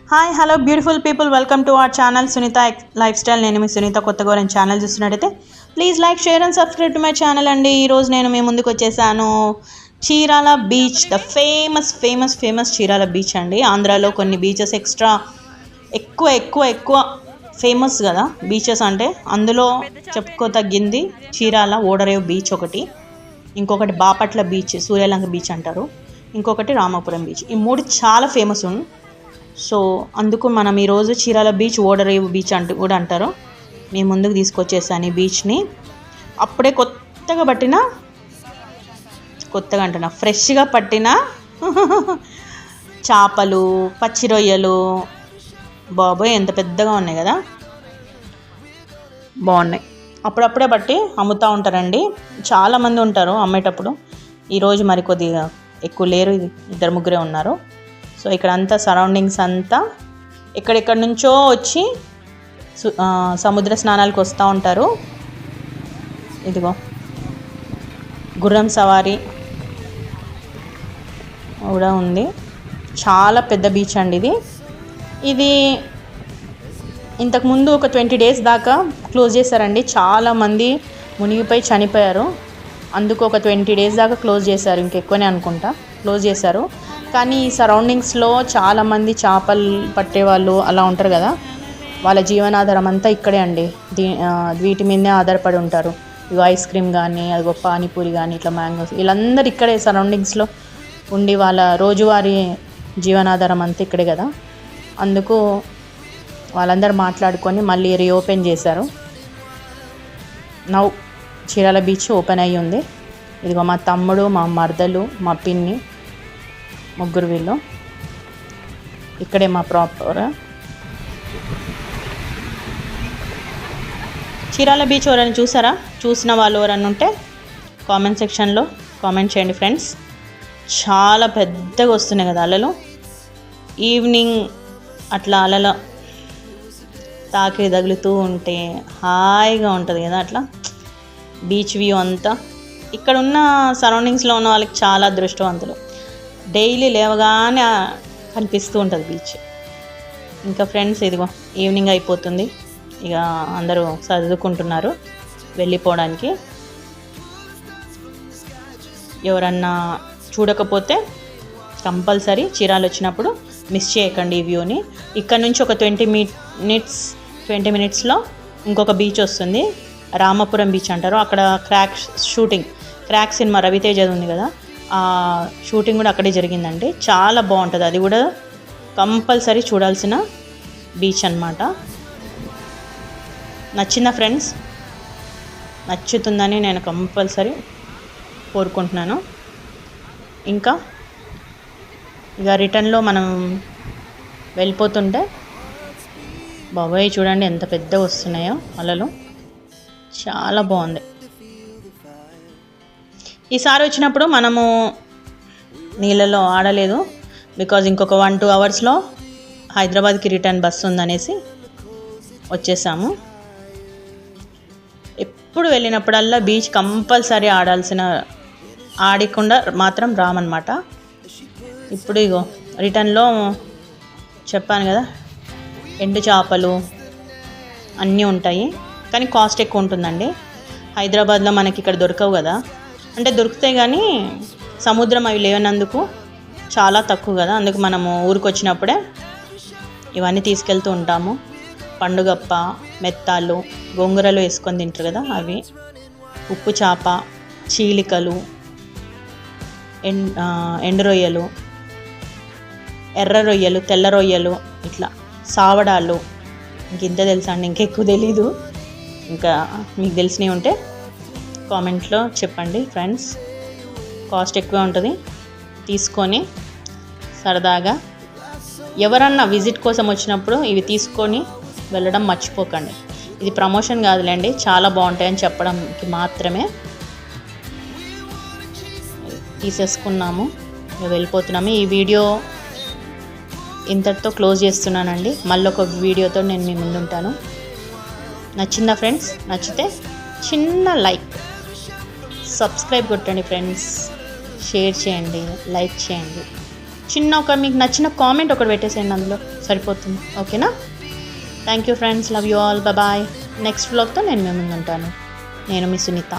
Hi hello beautiful people, welcome to our channel Sunitha lifestyle. నేను మీ సునీత. కొత్తగా ఎవరైనా ఛానల్ చూస్తున్నట్టయితే please like, share and subscribe to my channel అండి. ఈరోజు నేను మీ ముందుకు వచ్చేసాను. Chirala beach, the famous Chirala beach అండి. ఆంధ్రాలో కొన్ని బీచెస్ ఎక్స్ట్రా ఎక్కువ ఫేమస్ కదా బీచెస్ అంటే. అందులో చెప్పుకోతగ్గింది చీరాల ఓడరేవు బీచ్ ఒకటి, ఇంకొకటి బాపట్ల బీచ్, సూర్యలంక బీచ్ అంటారు, ఇంకొకటి రామాపురం బీచ్. ఈ మూడు చాలా ఫేమస్. సో అందుకు మనం ఈరోజు చీరాల బీచ్, ఓడరేవు బీచ్ కూడా అంటారు, మీ ముందుకు తీసుకొచ్చేసాను ఈ బీచ్ని. అప్పుడే ఫ్రెష్గా పట్టిన చేపలు, పచ్చి రొయ్యలు, బాబోయ్ ఎంత పెద్దగా ఉన్నాయి కదా, బాగున్నాయి. అప్పుడప్పుడే పట్టి అమ్ముతూ ఉంటారండి, చాలామంది ఉంటారు అమ్మేటప్పుడు. ఈరోజు మరి కొద్దిగా ఎక్కువ లేరు, ఇద్దరు ముగ్గురే ఉన్నారు. సో ఇక్కడ అంతా సరౌండింగ్స్ అంతా ఎక్కడెక్కడి నుంచో వచ్చి సముద్ర స్నానాలకు వస్తూ ఉంటారు. ఇదిగో గుర్రం సవారీ కూడా ఉంది. చాలా పెద్ద బీచ్ అండి ఇది ఇంతకుముందు ఒక 20 days దాకా క్లోజ్ చేశారండి. చాలామంది మునిగిపోయి చనిపోయారు, అందుకు ఒక 20 days దాకా క్లోజ్ చేశారు, ఇంకెక్కువనే అనుకుంటా క్లోజ్ చేశారు. కానీ ఈ సరౌండింగ్స్లో చాలామంది చేపలు పట్టేవాళ్ళు అలా ఉంటారు కదా, వాళ్ళ జీవనాధారం అంతా ఇక్కడే అండి. వీటి మీదనే ఆధారపడి ఉంటారు. ఇవి ఐస్ క్రీమ్ కానీ, అది పానీపూరి కానీ, ఇట్లా మ్యాంగోస్, వీళ్ళందరూ ఇక్కడే సరౌండింగ్స్లో ఉండి వాళ్ళ రోజువారీ జీవనాధారం అంతా ఇక్కడే కదా. అందుకు వాళ్ళందరూ మాట్లాడుకొని మళ్ళీ రీఓపెన్ చేశారు. నౌ చీరాల బీచ్ ఓపెన్ అయ్యి ఉంది. ఇదిగో మా తమ్ముడు, మా మరదలు, మా పిన్ని, ముగ్గురు వీళ్ళు. ఇక్కడే మా ప్రాపర్ చీరాల బీచ్. ఎవరైనా చూసారా? చూసిన వాళ్ళు ఎవరైనా ఉంటే కామెంట్ సెక్షన్లో కామెంట్ చేయండి ఫ్రెండ్స్. చాలా పెద్దగా వస్తున్నాయి కదా అలలు. ఈవినింగ్ అట్లా అలల తాకి తగులుతూ ఉంటే హాయిగా ఉంటుంది కదా అట్లా బీచ్ వ్యూ అంతా. ఇక్కడ ఉన్న సరౌండింగ్స్లో ఉన్న వాళ్ళకి చాలా అదృష్టవంతులు. డైలీ లేవగానే కనిపిస్తూ ఉంటుంది బీచ్. ఇంకా ఫ్రెండ్స్ ఇదిగో ఈవినింగ్ అయిపోతుంది, ఇక అందరూ చదువుకుంటున్నారు వెళ్ళిపోవడానికి. ఎవరన్నా చూడకపోతే కంపల్సరీ చీరాల వచ్చినప్పుడు మిస్ చేయకండి ఈ వ్యూని. ఇక్కడ నుంచి ఒక 20 minutesలో ఇంకొక బీచ్ వస్తుంది, రామాపురం బీచ్ అంటారు. అక్కడ క్రాక్ సినిమా రవితేజ ఉంది కదా, ఆ షూటింగ్ కూడా అక్కడే జరిగిందండి. చాలా బాగుంటుంది, అది కూడా కంపల్సరీ చూడాల్సిన బీచ్ అన్నమాట. నచ్చిందా ఫ్రెండ్స్? నచ్చుతుందని నేను కంపల్సరీ కోరుకుంటున్నాను. ఇంకా ఇక రిటర్న్లో మనం వెళ్ళిపోతుంటే బాబాయ్ చూడండి ఎంత పెద్దగా వస్తున్నాయో అలలు, చాలా బాగుంది. ఈసారి వచ్చినప్పుడు మనము నీళ్ళలో ఆడలేదు, బికాజ్ ఇంకొక 1-2 hours హైదరాబాద్కి రిటర్న్ బస్సు ఉందనేసి వచ్చేసాము. ఎప్పుడు వెళ్ళినప్పుడల్లా బీచ్ కంపల్సరీ ఆడకుండా మాత్రం రామన్నమాట. ఇప్పుడు ఇగో రిటర్న్లో చెప్పాను కదా, ఎండు చేపలు అన్నీ ఉంటాయి, కానీ కాస్ట్ ఎక్కువ ఉంటుందండి. హైదరాబాద్లో మనకి ఇక్కడ దొరకవు కదా, అంటే దొరుకుతాయి కానీ సముద్రం అవి లేవనందుకు చాలా తక్కువ కదా. అందుకు మనము ఊరికి వచ్చినప్పుడే ఇవన్నీ తీసుకెళ్తూ ఉంటాము. పండుగప్ప, మెత్తాలు, గోంగూరలు వేసుకొని తింటారు కదా అవి, ఉప్పు చేప, చీలికలు, ఎండు రొయ్యలు, ఎర్ర రొయ్యలు, తెల్ల రొయ్యలు, ఇట్లా సావడాలు. ఇంత తెలుసా అండి, ఇంకెక్కువ తెలీదు. ఇంకా మీకు తెలిసినవి ఉంటే కామెంట్లో చెప్పండి ఫ్రెండ్స్. కాస్ట్ ఎక్కువ ఉంటుంది, తీసుకొని సరదాగా ఎవరన్నా విజిట్ కోసం వచ్చినప్పుడు ఇవి తీసుకొని వెళ్ళడం మర్చిపోకండి. ఇది ప్రమోషన్ కాదులేండి, చాలా బాగుంటాయని చెప్పడానికి మాత్రమే తీసేసుకున్నాము, వెళ్ళిపోతున్నాము. ఈ వీడియో ఇంతటితో క్లోజ్ చేస్తున్నానండి. మళ్ళీ ఒక వీడియోతో నేను మీ ముందు ఉంటాను. నచ్చిందా ఫ్రెండ్స్? నచ్చితే చిన్న లైక్, సబ్స్క్రైబ్ కొట్టండి ఫ్రెండ్స్, షేర్ చేయండి, లైక్ చేయండి. చిన్న ఒక మీకు నచ్చిన కామెంట్ ఒకటి పెట్టేసేయండి, అందులో సరిపోతుంది. ఓకేనా? Thank you friends, love you all, bye. Next వ్లాగ్తో నేను మేము ఉంటాను. నేను మీ సునీత.